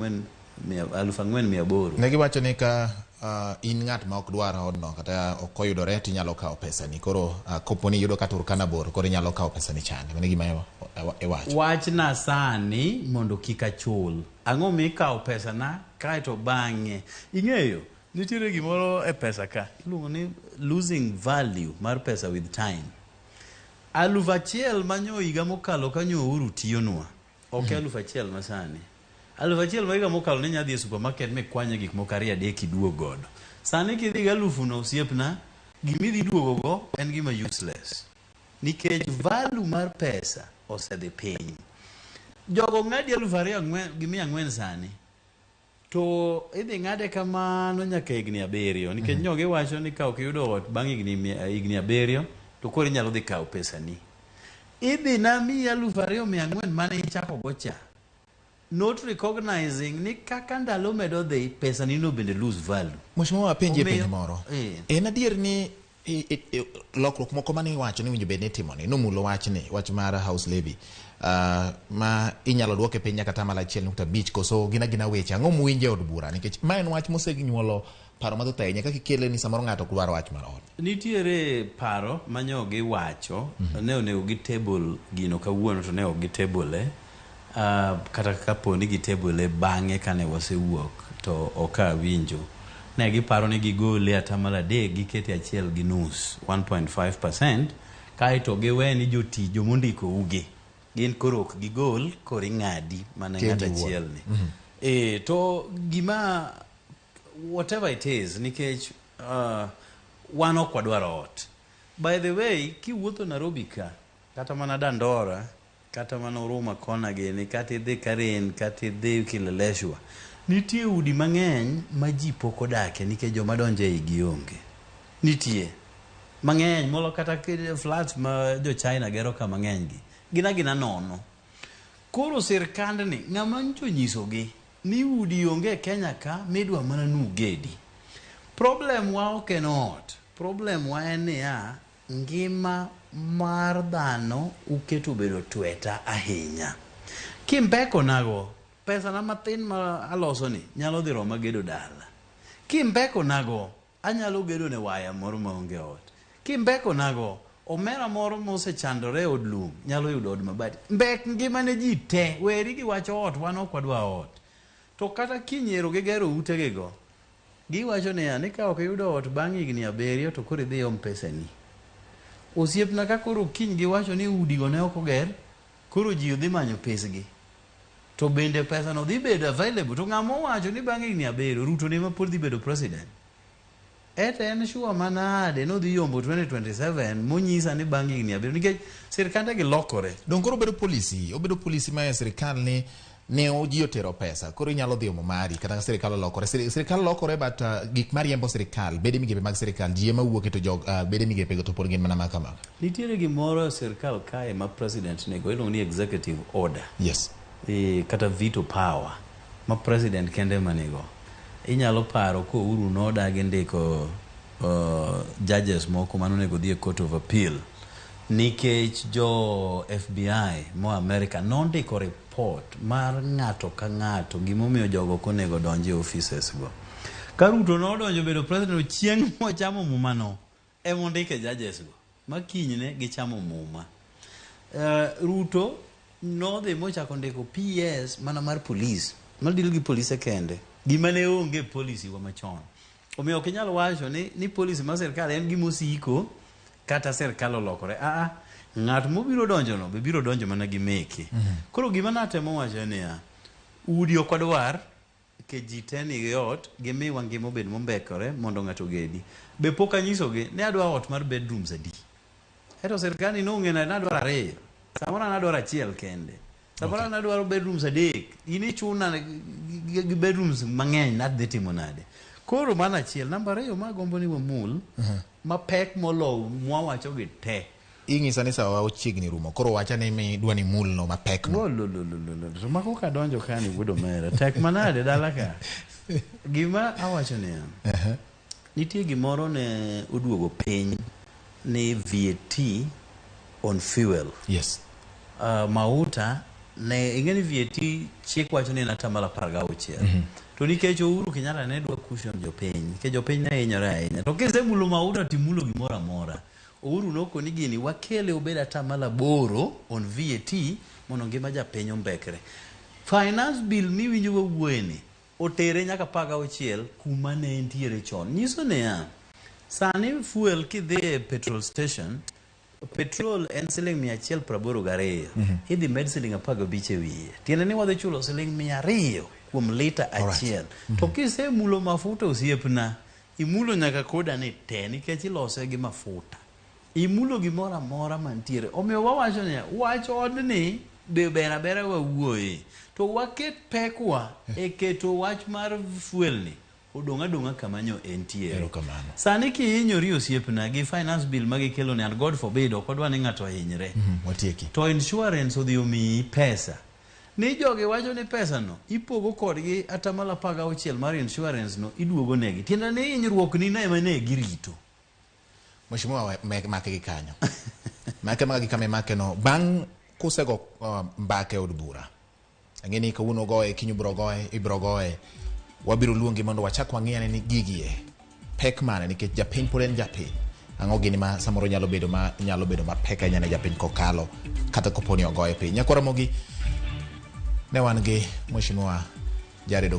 4,800. Ne giwacho ni ka in ng'at ma ok dwar odno kata ok oyudore tinyalo kawo pesa ni koro kopo ni yudo ka Turkana bor koro inyalo kawo pesa ni chande mane gima iwacho. Wachna sani mondo kik achul. Ang'o mi kawo pesa na kaeto bang'e ing'eyo nitiere gimoro e pesa ka iluongo ni losing value mar pesa with time. 1,000 manyo higa mokalo kanyo Uhuru tiyonwa ok 1,000 masani. 1,000 ma higa mokalo ne nyadhi e supermarket me kwanye gik moko 2 adek iduogo godo. Sani kidhi ga 1,000 osiepna gimidhi duogo go en gima useless nikech value mar pesa osedhi piny. Jogo ng'adi 2,400 sani to idhi ng'ade kamano nyaka higni 7 nikech nyogi wacho ni ka ok iyudo ot bang' higni 7 to koro inyalo dhi kawo pesa ni. Idhi na mi 2,400 mane ichako go cha, not recognizing ni kaka ndalo medo dhi pesa ni no bende lose value. Mheshimiwa apenje penjo moro. En adier ni lokruok moko mane iwacho ni winjo bed ni timoni nomulo wach mar house levy ma inyalo duoke piny nyaka 1.5 koso gina weche ang'o muwinje od bura nikech ma en wach mosenyuolo paro mathoth ahinya kaka ikele ni samoro ng'ato ok dwar wach mar ot. Nitiere paro manyogi wacho ne onego gi table gino kawuono to ne ok gi table kata kapo ni gi table bang'e kane wasewuok to ok awinjo. Ne giparo ni gigole 3 gikete 1.5% kaeto giwe ni jotijo mondiko uge gin koro ok gigol koro ing'adi mana ng'at achiel ni. To gima whatever it is nikech wan ok wadwaro ot. By the way kiwuotho Nairobi ka kata mana Dandora kata mana Huruma kona gini kata idhi Karen kata idhi Kileleshwa nitie udi mang'eny ma ji pok odake nikech joma donjo e igi onge. Nitie mang'eny molo kata flats ma jo China gero ka mang'eny gi gina nono. Koro sirkand ni ng'ama ncho nyisogi ni udi onge Kenya ka midwa mana nugedi. Problem wa ok en ot. Problem wa en niya ngima mar dhano uketo bedo tweta ahinya. Kimpeko nago pesa na matin ma aloso ni nyalo dhi roma gedo dala. Kimpeko nago anyalo gedo ne waya moro maonge ot. Kimpeko nago omera moro mosechandore od lum nyalo yudo od mabati. Mbek ngima ne ji te weri gi wacho ot wan ok wadwa ot. To kata kinyero gigero utege go giwacho ni ka ok yudo ot bang' higni 7 to koro idhi om pesa ni. Osiepna ka koro kiny giwacho ni udi go ne ok oger koro ji dhi manyo pesgi. To bende pesa no dhi bedo available to ng'amo wacho ni bang' higni 7 Ruto ne ma pod dhi bedo president. En sure manade no dhi yombo 2027 monyisa ni bang' higni 7 nikech sirkande gi lokore. Don koro obedo polisi ma sirkal ni ne oji otero pesa koro inyalo dhi omo mari kata sirkal lokore but gik mariembo sirkal bede migepe mag sirkal ji ema wuok to jog bede migepe go to pod gin mana makama. Nitiere gimoro sirkal kae ma president nego iluongo ni executive order. Yes. Kata veto power ma president kende manigo. Inyalo paro ko Uhuru nodagi ndiko judges moko manonego dhi e court of appeal nikech jo FBI mo America nondiko report mar ng'ato ka ng'ato gimomiyo jogo konego donje offices go. Ka Ruto nodonjo bedo president chieng' mochamo muma no emondike judges go makinyne gichamo muma. Ruto nodhi mochako ndiko PS mana mar police madil gi police kende gima ne onge policy wa machon. Omiyo ok inyalo wacho ni policy ma sirkal en gimosiko kata sirkal olokore. Ng'at mobiro donjo no be biro donjo mana gi meke. Koro gima natemo wacho niya udi ok odwar ke ji teni gi ot gimi ngima obed mombekore mondo ng'ato gedi. Be pok anyisogi ne adwa ot mar bedrooms adi. Eto sirkal ni nong'e na adwaro 2. Samora nadwaro 1 kende. Samora nadwaro bedrooms 3. Ini chuna gi bedrooms mang'eny nadhi timo nade. Koro mana 1. Namba 2 ma gombo ni wamul ma pek molo mwawacho gi te. Ing'isa ni sawa ochiegni rumo koro wacha ni mi dwani mul no ma pek no. To mako ka donjo kani wudo mera tek manade dala ka. Gima awacho ni nitie gimoro ne oduogo piny ni VAT on fuel. Yes. Mauta ne ingeni VAT chik wacho ni natamala 16 to nikech Uhuru Kenyatta ne dwa cushion jopiny ke jopiny ne hinyore ahinya to kisemulo mauta timulo gimoro amora Uhuru nokoni gini wakele obed atamala 8 on VAT mondo ngima japiny ombekre finance bill miwinjo wuoyeni otere nyaka 16 kuma ne entiere chon nyiso ne sani fuel kidhi e petrol station petrol en siling 182 idhi med siling 15 wiye tiende ni wadhi chulo siling 200 kuom lita achiel to kisemulo mafuta osiepna imulo nyaka koda ni te nikech ilose gi mafuta imulo gimoro amora mantiere omiyo wawacho ni wach odni be bera wawuoye to waket pekwa e keto wach mar fuel ni odonga kamanyo entiere sani kihinyori osiepna gi finance bill magikelo ne and God forbid okodwa ni ng'ato hinyre watieki to insurance odhi omiyi pesa ni jogi wacho ni pesa no ipogo kodgi atamala 16 mar insurance no iduogo negi tiende ni hinyruok ni na ema ne girito Mheshimiwa make gi kanyo make kame make no bang kusego mbake od bura angeni ka uno goe kinyu bro goe ibro goe wabiro luongi mondo wachak wang'iyane ni gigie pek mane nikech japiny pod en japiny ang'o gini ma samoro nyalo bedo ma pek ahinya ne japiny kokalo kata koponi ogoye piny nyakora Ramogi ne wan gi Mheshimiwa Jared